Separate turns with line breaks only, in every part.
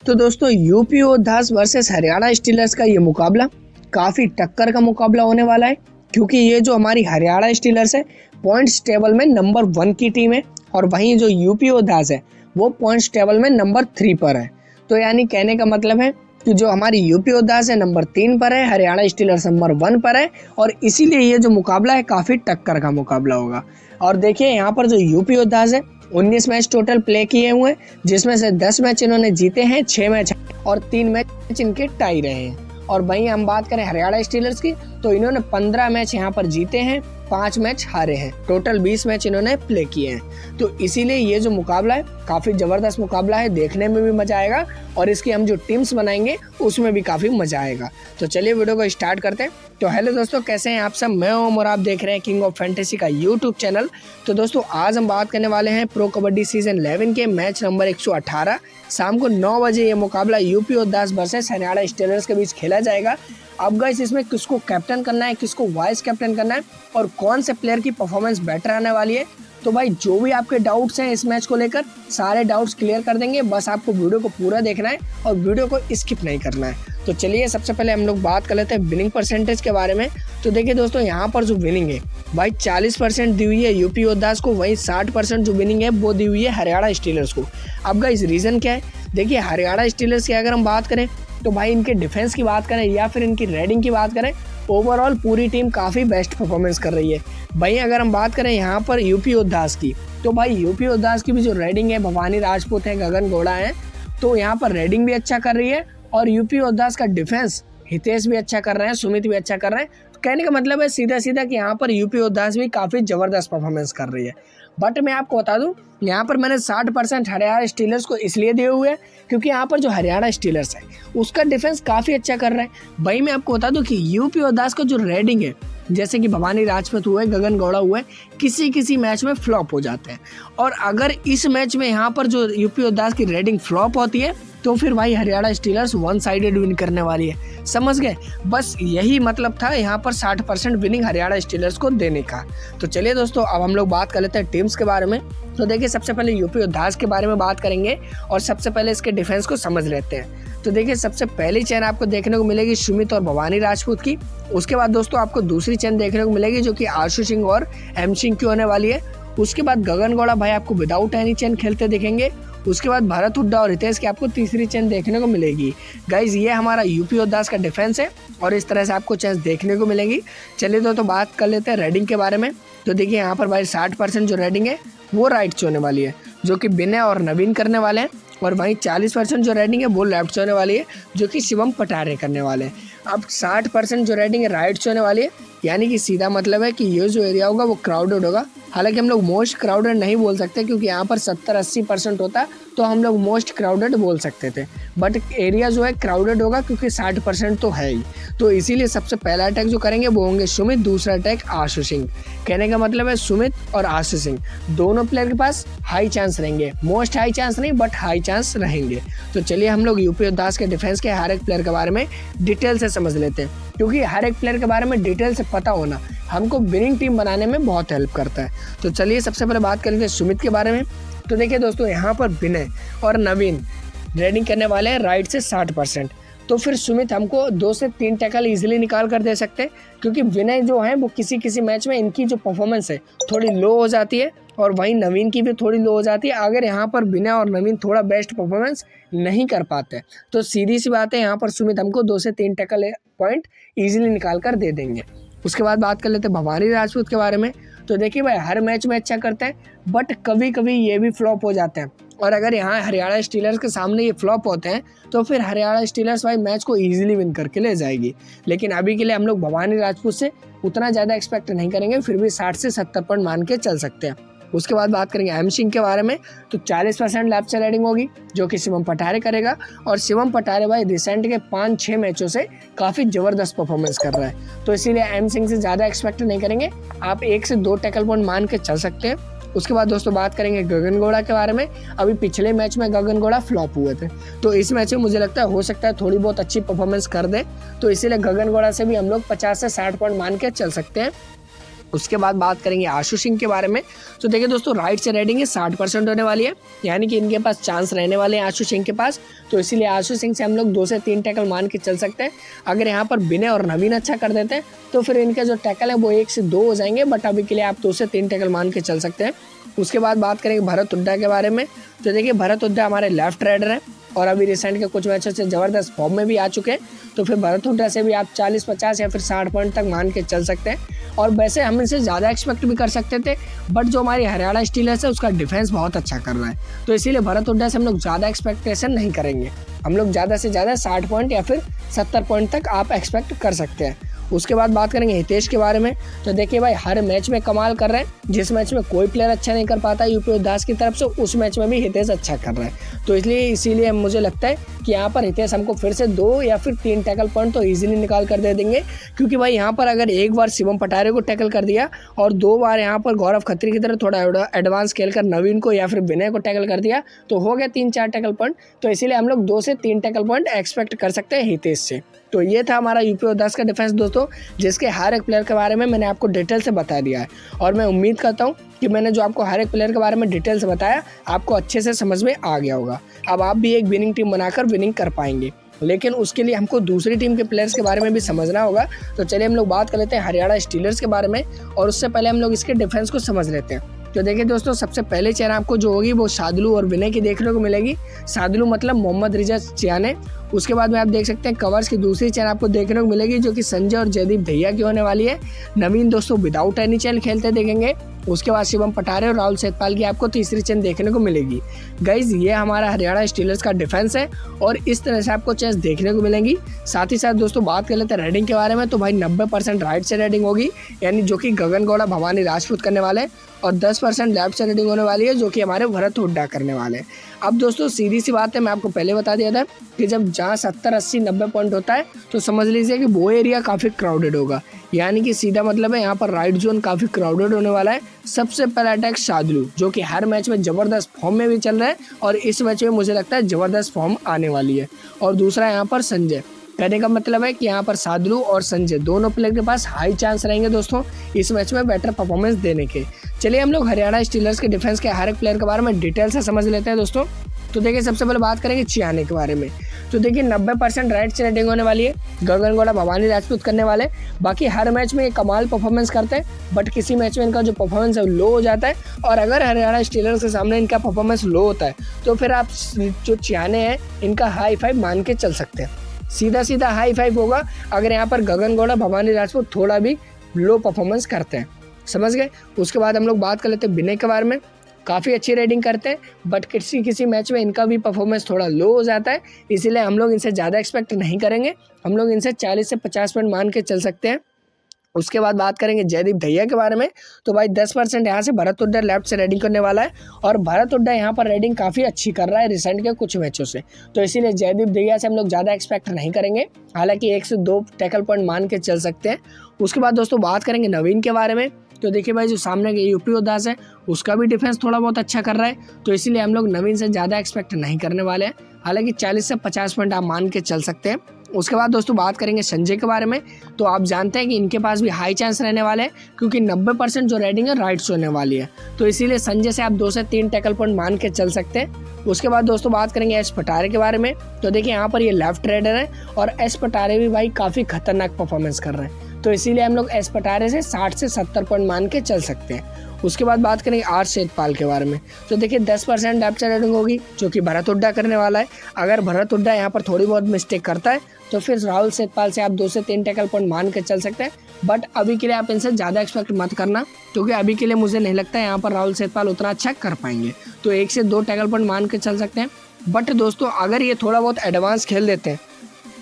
तो दोस्तों UP योद्धास versus Haryana stealers का ये मुकाबला काफ़ी टक्कर का मुकाबला होने वाला है, क्योंकि ये जो हमारी हरियाणा स्टीलर्स है पॉइंट्स टेबल में नंबर 1 की टीम है और वहीं जो यूपी योद्धास है वो पॉइंट्स टेबल में नंबर 3 पर है। तो यानी कहने का मतलब है कि जो हमारी यूपी योद्धास है नंबर 3 पर है, हरियाणा स्टीलर्स नंबर 1 पर है और इसीलिए ये जो मुकाबला है काफ़ी टक्कर का मुकाबला होगा। और देखिए यहाँ पर जो यूपी योद्धास है 19 मैच टोटल प्ले किए हुए हैं, जिसमें से 10 मैच इन्होंने जीते हैं, 6 मैच और 3 मैच इनके टाई रहे हैं। और वहीं हम बात करें हरियाणा स्टीलर्स की तो इन्होंने 15 मैच यहाँ पर जीते हैं, 5 मैच हारे हैं, टोटल 20 मैच इन्होंने प्ले किए हैं। तो इसीलिए ये जो मुकाबला है काफ़ी ज़बरदस्त मुकाबला है, देखने में भी मज़ा आएगा और इसकी हम जो टीम्स बनाएंगे उसमें भी काफ़ी मज़ा आएगा। तो चलिए वीडियो को स्टार्ट करते हैं। तो हेलो दोस्तों, कैसे हैं आप सब? मैं ओम और आप देख रहे हैं किंग ऑफ फैंटेसी का यूट्यूब चैनल। तो दोस्तों आज हम बात करने वाले हैं प्रो कबड्डी सीजन 11 के मैच नंबर 118। शाम को 9 बजे ये मुकाबला यूपी योद्धास वर्सेस हरियाणा स्टीलर्स के बीच खेला जाएगा। अब गाइस इसमें किसको कैप्टन करना है, किसको वाइस कैप्टन करना है और कौन से प्लेयर की परफॉर्मेंस बेटर आने वाली है, तो भाई जो भी आपके डाउट्स हैं इस मैच को लेकर सारे डाउट्स क्लियर कर देंगे। बस आपको वीडियो को पूरा देखना है और वीडियो को स्किप नहीं करना है। तो चलिए सबसे पहले हम लोग बात कर लेते हैं विनिंग परसेंटेज के बारे में। तो देखिए दोस्तों यहाँ पर जो विनिंग है भाई 40% दी हुई है यूपी योद्धास को, वहीं 60% जो विनिंग है वो दी हुई है हरियाणा स्टीलर्स को। अब गाइस रीज़न क्या है? देखिए हरियाणा स्टीलर्स की अगर हम बात करें तो भाई इनके डिफेंस की बात करें या फिर इनकी रेडिंग की बात करें, ओवरऑल पूरी टीम काफ़ी बेस्ट परफॉर्मेंस कर रही है। भाई अगर हम बात करें यहाँ पर यूपी योद्धास की तो भाई यूपी योद्धास की भी जो रेडिंग है, भवानी राजपूत है, गगन गौड़ा है, तो यहाँ पर रेडिंग भी अच्छा कर रही है और यूपी योद्धास का डिफेंस हितेश भी अच्छा कर रहे हैं, सुमित भी अच्छा कर रहे हैं। तो कहने का मतलब है सीधा सीधा कि यहाँ पर यूपी योद्धास भी काफ़ी ज़बरदस्त परफॉर्मेंस कर रही है। बट मैं आपको बता दूं यहाँ पर मैंने 60% हरियाणा स्टीलर्स को इसलिए दिए हुए हैं क्योंकि यहाँ पर जो हरियाणा स्टीलर्स है उसका डिफेंस काफ़ी अच्छा कर रहा है। भाई मैं आपको बता दूं कि यूपी योद्धास का जो रेडिंग है, जैसे कि भवानी राजपूत हुए, गगन गौड़ा हुए, किसी किसी मैच में फ्लॉप हो जाते हैं और अगर इस मैच में यहाँ पर जो यूपी योद्धास की रेडिंग फ्लॉप होती है तो फिर भाई हरियाणा स्टीलर्स 1 साइडेड विन करने वाली है। समझ गए? बस यही मतलब था यहाँ पर 60% विनिंग हरियाणा स्टीलर्स को देने का। तो चलिए दोस्तों अब हम लोग बात कर लेते हैं टीम्स के बारे में। तो देखिए सबसे पहले यूपी योद्धास के बारे में बात करेंगे और सबसे पहले इसके डिफेंस को समझ लेते हैं। तो देखिए सबसे पहली चेन आपको देखने को मिलेगी सुमित और भवानी राजपूत की। उसके बाद दोस्तों आपको दूसरी चेन देखने को मिलेगी जो कि आशु सिंह और एम सिंह की होने वाली है। उसके बाद गगन गौड़ा भाई आपको विदाउट एनी चेन खेलते दिखेंगे। उसके बाद भरत हुड्डा और हितेश की आपको तीसरी चेन देखने को मिलेगी। गाइज ये हमारा यूपी योद्धास का डिफेंस है और इस तरह से आपको चेंज देखने को मिलेगी। चलिए तो बात कर लेते हैं रेडिंग के बारे में। तो देखिए यहाँ पर भाई 60% जो रेडिंग है वो राइट से होने वाली है, जो कि विनय और नवीन करने वाले हैं, और वहीं 40% जो रेडिंग है वो लेफ्ट से होने वाली है, जो कि शिवम पटारे करने वाले हैं। अब 60% जो रेडिंग है राइट से होने वाली है, यानी कि सीधा मतलब है कि ये जो एरिया होगा वो क्राउडेड होगा। हालांकि हम लोग मोस्ट क्राउडेड नहीं बोल सकते क्योंकि यहाँ पर 70-80% होता तो हम लोग मोस्ट क्राउडेड बोल सकते थे, बट एरिया जो है क्राउडेड होगा क्योंकि 60% तो है ही। तो इसीलिए सबसे पहला अटैक जो करेंगे वो होंगे सुमित, दूसरा अटैक आशु सिंह। कहने का मतलब है सुमित और आशु सिंह दोनों प्लेयर के पास हाई चांस रहेंगे, मोस्ट हाई चांस नहीं बट हाई चांस रहेंगे। तो चलिए हम लोग यूपी योद्धास के डिफेंस के हर एक प्लेयर के बारे में डिटेल से समझ लेते हैं, क्योंकि हर एक प्लेयर के बारे में डिटेल से पता होना हमको विनिंग टीम बनाने में बहुत हेल्प करता है। तो चलिए सबसे पहले बात कर लेते हैं सुमित के बारे में। तो देखिए दोस्तों यहाँ पर विनय और नवीन रेडिंग करने वाले हैं राइट से 60%। तो फिर सुमित हमको 2 से 3 टैकल इजीली निकाल कर दे सकते हैं, क्योंकि विनय जो है वो किसी किसी मैच में इनकी जो परफॉर्मेंस है थोड़ी लो हो जाती है और वहीं नवीन की भी थोड़ी लो हो जाती है। अगर यहाँ पर विनय और नवीन थोड़ा बेस्ट परफॉर्मेंस नहीं कर पाते तो सीधी सी बात है यहाँ पर सुमित हमको 2 से 3 टैकल पॉइंट ईजिली निकाल कर दे देंगे। उसके बाद बात कर लेते हैं भवानी राजपूत के बारे में। तो देखिए भाई हर मैच में अच्छा करते हैं बट कभी कभी ये भी फ्लॉप हो जाते हैं, और अगर यहाँ हरियाणा स्टीलर्स के सामने ये फ्लॉप होते हैं तो फिर हरियाणा स्टीलर्स भाई मैच को इजीली विन करके ले जाएगी। लेकिन अभी के लिए हम लोग भवानी राजपूत से उतना ज़्यादा एक्सपेक्ट नहीं करेंगे, फिर भी 60 से 70 पॉइंट मान के चल सकते हैं। उसके बाद बात करेंगे एम सिंह के बारे में। तो 40% लेफ्ट से रेडिंग होगी जो कि शिवम पटारे करेगा, और शिवम पटारे भाई रिसेंट के 5-6 मैचों से काफ़ी ज़बरदस्त परफॉर्मेंस कर रहा है, तो इसीलिए एम सिंह से ज़्यादा एक्सपेक्ट नहीं करेंगे, आप 1 से 2 टैकल पॉइंट मान के चल सकते हैं। उसके बाद दोस्तों बात करेंगे गगन गौड़ा के बारे में। अभी पिछले मैच में गगन गौड़ा फ्लॉप हुए थे, तो इस मैच में मुझे लगता है हो सकता है थोड़ी बहुत अच्छी परफॉर्मेंस कर दे, तो इसीलिए गगन गौड़ा से भी हम लोग 50 से 60 पॉइंट मान के चल सकते हैं। उसके बाद बात करेंगे आशु सिंह के बारे में। तो देखिए दोस्तों, राइट से रेटिंग है 60% होने वाली है, यानी कि इनके पास चांस रहने वाले हैं आशु सिंह के पास। तो इसीलिए आशु सिंह से हम लोग 2 से 3 टैकल मान के चल सकते हैं। अगर यहाँ पर विनय और नवीन अच्छा कर देते हैं तो फिर इनके जो टैकल है वो 1 से 2 हो जाएंगे, बट अभी के लिए आप 2 से 3 टैकल मान के चल सकते हैं। उसके बाद बात करेंगे भरत हुड्डा के बारे में। तो देखिए भरत हुड्डा हमारे लेफ्ट राइडर हैं और अभी रिसेंट के कुछ मैचों से ज़बरदस्त फॉर्म में भी आ चुके हैं। तो फिर भरत हुड्डा से भी आप 40-50 या फिर 60 पॉइंट तक मान के चल सकते हैं। और वैसे हम इनसे ज़्यादा एक्सपेक्ट भी कर सकते थे, बट जो हमारी हरियाणा स्टीलर्स है उसका डिफेंस बहुत अच्छा कर रहा है, तो इसीलिए भरत हुड्डा से हम लोग ज़्यादा एक्सपेक्टेशन नहीं करेंगे। हम लोग ज़्यादा से ज़्यादा 60 पॉइंट या फिर 70 पॉइंट तक आप एक्सपेक्ट कर सकते हैं। उसके बाद बात करेंगे हितेश के बारे में। तो देखिए भाई, हर मैच में कमाल कर रहे हैं। जिस मैच में कोई प्लेयर अच्छा नहीं कर पाता यूपी उद्दास की तरफ से, उस मैच में भी हितेश अच्छा कर रहा है। तो इसीलिए मुझे लगता है कि यहाँ पर हितेश हमको फिर से 2 या फिर 3 टैकल पॉइंट तो इजीली निकाल कर दे देंगे। क्योंकि भाई यहाँ पर अगर एक बार शिवम पटारे को टैकल कर दिया और 2 बार यहाँ पर गौरव खत्री की तरह थोड़ा एडवांस खेल कर नवीन को या फिर विनय को टैकल कर दिया, तो हो गया 3-4 टैकल पॉइंट। तो इसीलिए हम लोग 2 से 3 टैकल पॉइंट एक्सपेक्ट कर सकते हैं हितेश से। तो ये था हमारा यूपी उद्दास का डिफेंस दोस्तों, जिसके हर एक प्लेयर के बारे में मैंने आपको डिटेल से बता दिया है। और मैं उम्मीद करता हूँ कि मैंने जो आपको हर एक प्लेयर के बारे में डिटेल से बताया आपको अच्छे से समझ में आ गया होगा। अब आप भी एक विनिंग टीम बनाकर विनिंग कर पाएंगे, लेकिन उसके लिए हमको दूसरी टीम के प्लेयर्स के बारे में भी समझना होगा। तो चलिए हम लोग बात कर लेते हैं हरियाणा स्टीलर्स के बारे में, और उससे पहले हम लोग इसके डिफेंस को समझ लेते हैं। तो देखिए दोस्तों, सबसे पहले चेन आपको जो होगी वो शादुलू और विनय की देखने को मिलेगी। शादुलू मतलब मोहम्मद रिजा चियाने। उसके बाद में आप देख सकते हैं कवर्स की दूसरी चेन आपको देखने को मिलेगी, जो कि संजय और जयदीप दहिया की होने वाली है। नवीन दोस्तों विदाउट एनी चेन खेलते देखेंगे। उसके बाद शिवम पटारे और राहुल सेतपाल की आपको तीसरी चेन देखने को मिलेगी। गाइज, ये हमारा हरियाणा स्टीलर्स का डिफेंस है और इस तरह से आपको चेंज देखने को मिलेंगी। साथ ही साथ दोस्तों बात कर लेते हैं रेडिंग के बारे में। तो भाई 90% राइट से रेडिंग होगी, यानी जो कि गगन गौड़ा भवानी राजपूत करने वाले, और 10% लेफ्ट से रेडिंग होने वाली है, जो कि हमारे भरत हुड्डा करने वाले हैं। अब दोस्तों सीधी सी बात है, मैं आपको पहले बता दिया था कि जब जहाँ 70, 80, 90 पॉइंट होता है तो समझ लीजिए कि वो एरिया काफ़ी क्राउडेड होगा, यानी कि सीधा मतलब है यहाँ पर राइट जोन काफ़ी क्राउडेड होने वाला है। सबसे पहला अटैक शादुलू, जो कि हर मैच में ज़बरदस्त फॉर्म में भी चल रहा है और इस मैच में मुझे लगता है ज़बरदस्त फॉर्म आने वाली है। और दूसरा यहाँ पर संजय। कहने का मतलब है कि यहाँ पर शादुलू और संजय दोनों प्लेयर के पास हाई चांस रहेंगे दोस्तों इस मैच में बेटर परफॉर्मेंस देने के। चलिए हम लोग हरियाणा स्टीलर्स के डिफेंस के हर एक प्लेयर के बारे में डिटेल से समझ लेते हैं दोस्तों। तो देखिए सबसे पहले बात करेंगे चियाने के बारे में। तो देखिए 90% राइट से रेटिंग होने वाली है, गगन गौड़ा भवानी राजपूत करने वाले। बाकी हर मैच में ये कमाल परफॉर्मेंस करते हैं, बट किसी मैच में इनका जो परफॉर्मेंस है लो हो जाता है। और अगर हरियाणा स्टीलर्स के सामने इनका परफॉर्मेंस लो होता है तो फिर आप जो चियाने हैं इनका हाई फाइव मान के चल सकते हैं। सीधा सीधा हाई फाइव होगा अगर यहाँ पर गगन गौड़ा भवानी राजपूत थोड़ा भी लो परफॉर्मेंस करते हैं, समझ गए। उसके बाद हम लोग बात कर लेते हैं विनय के बारे में। काफ़ी अच्छी रेटिंग करते हैं, बट किसी मैच में इनका भी परफॉर्मेंस थोड़ा लो हो जाता है, इसीलिए हम लोग इनसे ज़्यादा एक्सपेक्ट नहीं करेंगे। हम लोग इनसे 40 से 50 पॉइंट मान के चल सकते हैं। उसके बाद बात करेंगे जयदीप दहिया के बारे में। तो भाई 10% यहाँ से भरत हुड्डा लेफ्ट से रेडिंग करने वाला है, और भरत हुड्डा यहाँ पर रेडिंग काफ़ी अच्छी कर रहा है रिसेंट के कुछ मैचों से, तो इसीलिए जयदीप दहिया से हम लोग ज़्यादा एक्सपेक्ट नहीं करेंगे। हालांकि 1 से 2 टैकल पॉइंट मान के चल सकते हैं। उसके बाद दोस्तों बात करेंगे नवीन के बारे में। तो देखिए भाई, जो सामने के यूपी उद्दास है उसका भी डिफेंस थोड़ा बहुत अच्छा कर रहा है, तो इसीलिए हम लोग नवीन से ज़्यादा एक्सपेक्ट नहीं करने वाले हैं। हालांकि 40 से 50 पॉइंट आप मान के चल सकते हैं। उसके बाद दोस्तों बात करेंगे संजय के बारे में। तो आप जानते हैं कि इनके पास भी हाई चांस रहने वाले हैं, क्योंकि 90% जो रेटिंग है राइट से होने वाली है, तो इसीलिए संजय से आप 2 से 3 टैकल पॉइंट मान के चल सकते हैं। उसके बाद दोस्तों बात करेंगे एस पटारे के बारे में। तो देखिए यहाँ पर ये लेफ्ट रेडर है और एस पटारे भी भाई काफ़ी खतरनाक परफॉर्मेंस कर रहे हैं, तो इसीलिए हम लोग एस पटारे से 60 से 70 पॉइंट मान के चल सकते हैं। उसके बाद बात करेंगे आर सेतपाल के बारे में। तो देखिए 10% लेफ्ट रेटिंग होगी, जो कि भरत हुड्डा करने वाला है। अगर भरत हुड्डा यहाँ पर थोड़ी बहुत मिस्टेक करता है तो फिर राहुल सेतपाल से आप 2 से 3 टैकल पॉइंट मान के चल सकते हैं, बट अभी के लिए आप इनसे ज़्यादा एक्सपेक्ट मत करना, क्योंकि अभी के लिए मुझे नहीं लगता है यहाँ पर राहुल सेतपाल उतना अच्छा कर पाएंगे। तो 1 से 2 टैकल पॉइंट मान के चल सकते हैं। बट दोस्तों अगर ये थोड़ा बहुत एडवांस खेल देते हैं,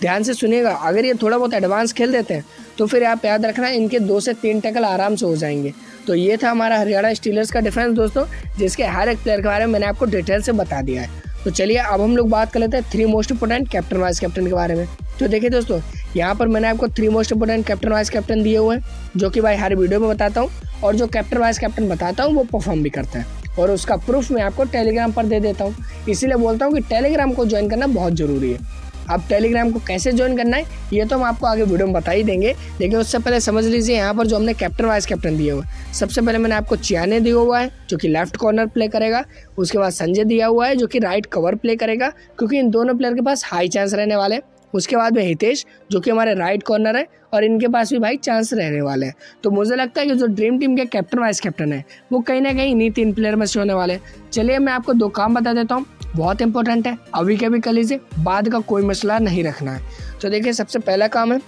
ध्यान से सुनिएगा, अगर ये थोड़ा बहुत एडवांस खेल देते हैं तो फिर आप याद रखना इनके 2 से 3 टैकल आराम से हो जाएंगे। तो ये था हमारा हरियाणा स्टीलर्स का डिफेंस दोस्तों, जिसके हर एक प्लेयर के बारे में मैंने आपको डिटेल से बता दिया है। तो चलिए अब हम लोग बात कर लेते हैं 3 most important captain vice captain के बारे में। तो देखिए दोस्तों, यहाँ पर मैंने आपको 3 most important captain vice captain दिए हुए हैं, जो कि भाई हर वीडियो में बताता हूँ, और जो कैप्टन वाइस कैप्टन बताता हूँ वो परफॉर्म भी करता है, और उसका प्रूफ मैं आपको टेलीग्राम पर दे देता हूँ। इसीलिए बोलता हूँ कि टेलीग्राम को ज्वाइन करना बहुत ज़रूरी है। अब टेलीग्राम को कैसे ज्वाइन करना है ये तो हम आपको आगे वीडियो में बता ही देंगे, लेकिन उससे पहले समझ लीजिए यहाँ पर जो हमने कैप्टन वाइस कैप्टन दिया हुआ है। सबसे पहले मैंने आपको चियाने दिया हुआ है जो कि लेफ्ट कॉर्नर प्ले करेगा। उसके बाद संजय दिया हुआ है जो कि राइट कवर प्ले करेगा, क्योंकि इन दोनों प्लेयर के पास हाई चांस रहने वाले हैं। उसके बाद में हितेश जो कि हमारे राइट कॉर्नर है और इनके पास भी भाई चांस रहने वाले हैं। तो मुझे लगता है कि जो ड्रीम टीम के कैप्टन वाइस कैप्टन है वो कहीं ना कहीं इन्हीं 3 प्लेयर में से होने वाले हैं। चलिए मैं आपको 2 काम बता देता हूँ, बहुत इंपॉर्टेंट है, अभी के भी कर लीजिए, बाद का कोई मसला नहीं रखना है। तो देखिए सबसे पहला काम है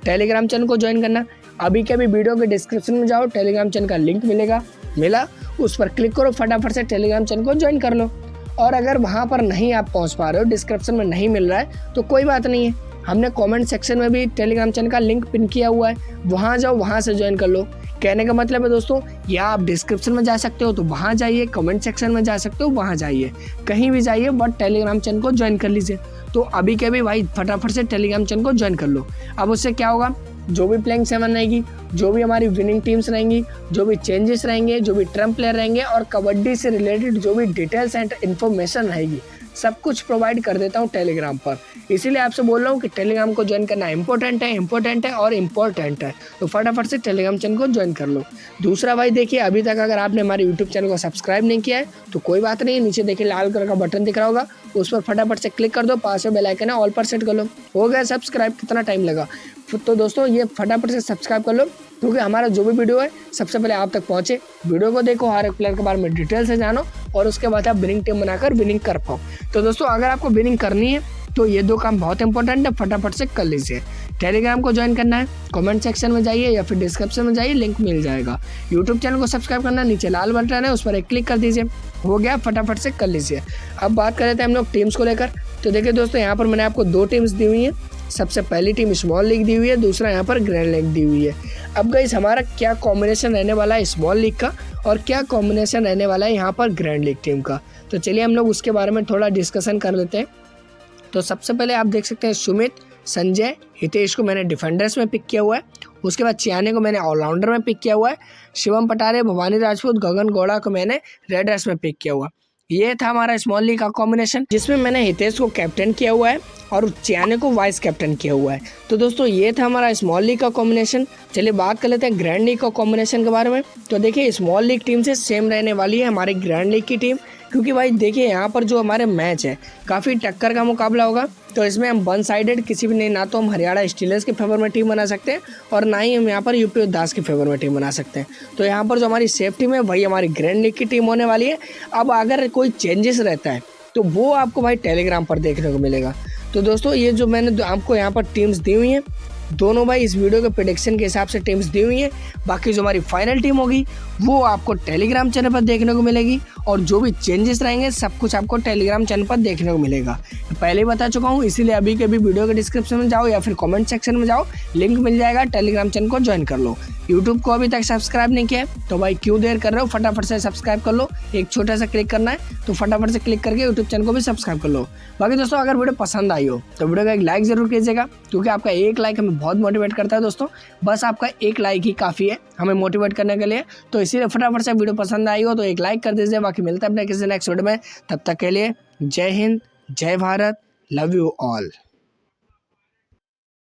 टेलीग्राम चैनल को ज्वाइन करना। अभी के भी वीडियो के डिस्क्रिप्शन में जाओ, टेलीग्राम चैनल का लिंक मिला उस पर क्लिक करो, फटाफट से टेलीग्राम चैनल को ज्वाइन कर लो। और अगर वहाँ पर नहीं आप पहुँच पा रहे हो, डिस्क्रिप्शन में नहीं मिल रहा है तो कोई बात नहीं है, हमने कमेंट सेक्शन में भी टेलीग्राम चैनल का लिंक पिन किया हुआ है, वहाँ जाओ, वहाँ से ज्वाइन कर लो। कहने का मतलब है दोस्तों, या आप डिस्क्रिप्शन में जा सकते हो तो वहाँ जाइए, कमेंट सेक्शन में जा सकते हो वहाँ जाइए, कहीं भी जाइए बट टेलीग्राम चैनल को ज्वाइन कर लीजिए। तो अभी के भी भाई फटाफट से टेलीग्राम चैनल को ज्वाइन कर लो। अब उससे क्या होगा, जो भी प्लेइंग 7 रहेगी, जो भी हमारी विनिंग टीम्स रहेंगी, जो भी चेंजेस रहेंगे, जो भी ट्रम्प प्लेयर रहेंगे और कबड्डी से रिलेटेड जो भी डिटेल्स एंड इन्फॉर्मेशन रहेगी, सब कुछ प्रोवाइड कर देता हूँ टेलीग्राम पर। इसीलिए आपसे बोल रहा हूँ कि टेलीग्राम को ज्वाइन करना इंपॉर्टेंट है और इम्पोर्टेंट है। तो फटाफट से टेलीग्राम चैनल को ज्वाइन कर लो। दूसरा भाई देखिए, अभी तक अगर आपने हमारे यूट्यूब चैनल को सब्सक्राइब नहीं किया है तो कोई बात नहीं, नीचे देखिए लाल कलर का बटन दिख रहा होगा, उस पर फटाफट से क्लिक कर दो, पास में बेल आइकन है, ऑल पर सेट कर लो। हो गया सब्सक्राइब, कितना टाइम लगा। तो दोस्तों ये फटाफट से सब्सक्राइब कर लो, क्योंकि हमारा जो भी वीडियो है सबसे पहले आप तक पहुंचे। वीडियो को देखो, हर एक प्लेयर के बारे में डिटेल से जानो और उसके बाद आप विनिंग टीम बनाकर विनिंग कर पाओ। तो दोस्तों अगर आपको विनिंग करनी है तो ये 2 काम बहुत इंपॉर्टेंट है, फटाफट से कर लीजिए। टेलीग्राम को ज्वाइन करना है, कमेंट सेक्शन में जाइए या फिर डिस्क्रिप्शन में जाइए, लिंक मिल जाएगा। यूट्यूब चैनल को सब्सक्राइब करना, नीचे लाल बटन है उस पर एक क्लिक कर दीजिए, हो गया, फटाफट से कर लीजिए। अब बात कर लेते हैं हम लोग टीम्स को लेकर। तो देखिए दोस्तों, यहाँ पर मैंने आपको 2 टीम्स दी हुई हैं। सबसे पहली टीम स्मॉल लीग दी हुई है, दूसरा यहाँ पर ग्रैंड लीग दी हुई है। अब गाइस हमारा क्या कॉम्बिनेशन रहने वाला है स्मॉल लीग का और क्या कॉम्बिनेशन रहने वाला है यहाँ पर ग्रैंड लीग टीम का, तो चलिए हम लोग उसके बारे में थोड़ा डिस्कशन कर लेते हैं। तो सबसे पहले आप देख सकते हैं सुमित, संजय, हितेश को मैंने डिफेंडर्स में पिक किया हुआ है। उसके बाद चियाने को मैंने ऑलराउंडर में पिक किया हुआ है। शिवम पटारे, भवानी राजपूत, गगन गौड़ा को मैंने रेडर्स में पिक किया हुआ। ये था हमारा स्मॉल लीग का कॉम्बिनेशन, जिसमें मैंने हितेश को कैप्टन किया हुआ है और चियाने को वाइस कैप्टन किया हुआ है। तो दोस्तों ये था हमारा स्मॉल लीग का कॉम्बिनेशन। चलिए बात कर लेते हैं ग्रैंड लीग का कॉम्बिनेशन के बारे में। तो देखिए स्मॉल लीग टीम से सेम रहने वाली है हमारी ग्रैंड लीग की टीम, क्योंकि भाई देखिए यहाँ पर जो हमारे मैच है काफ़ी टक्कर का मुकाबला होगा। तो इसमें हम 1 साइडेड किसी भी नहीं, ना तो हम हरियाणा स्टीलर्स के फेवर में टीम बना सकते हैं और ना ही हम यहाँ पर यूपी दास के फेवर में टीम बना सकते हैं। तो यहाँ पर जो हमारी सेफ टीम है वही हमारी ग्रैंड लीग की टीम होने वाली है। अब अगर कोई चेंजेस रहता है तो वो आपको भाई टेलीग्राम पर देखने को मिलेगा। तो दोस्तों ये जो मैंने आपको यहाँ पर टीम्स दी हुई हैं, दोनों भाई इस वीडियो के प्रेडिक्शन के हिसाब से टीम्स दी हुई हैं। बाकी जो हमारी फाइनल टीम होगी वो आपको टेलीग्राम चैनल पर देखने को मिलेगी और जो भी चेंजेस रहेंगे सब कुछ आपको टेलीग्राम चैनल पर देखने को मिलेगा। पहले ही बता चुका हूँ, इसीलिए अभी के भी वीडियो के डिस्क्रिप्शन में जाओ या फिर कमेंट सेक्शन में जाओ, लिंक मिल जाएगा, टेलीग्राम चैनल को ज्वाइन कर लो। यूट्यूब को अभी तक सब्सक्राइब नहीं किया है तो भाई क्यों देर कर रहे हो, फटाफट से सब्सक्राइब कर लो। एक छोटा सा क्लिक करना है तो फटाफट से क्लिक करके यूट्यूब चैनल को भी सब्सक्राइब कर लो। बाकी दोस्तों अगर वीडियो पसंद आई हो तो वीडियो का एक लाइक जरूर कीजिएगा, क्योंकि आपका एक लाइक हमें बहुत मोटिवेट करता है दोस्तों। बस आपका एक लाइक ही काफ़ी है हमें मोटिवेट करने के लिए। तो इसीलिए फटाफट से वीडियो पसंद आई हो तो एक लाइक कर दीजिए। बाकी मिलता है अपने किसी नेक्स्ट वीडियो में, तब तक के लिए जय हिंद, जय भारत, लव यू ऑल।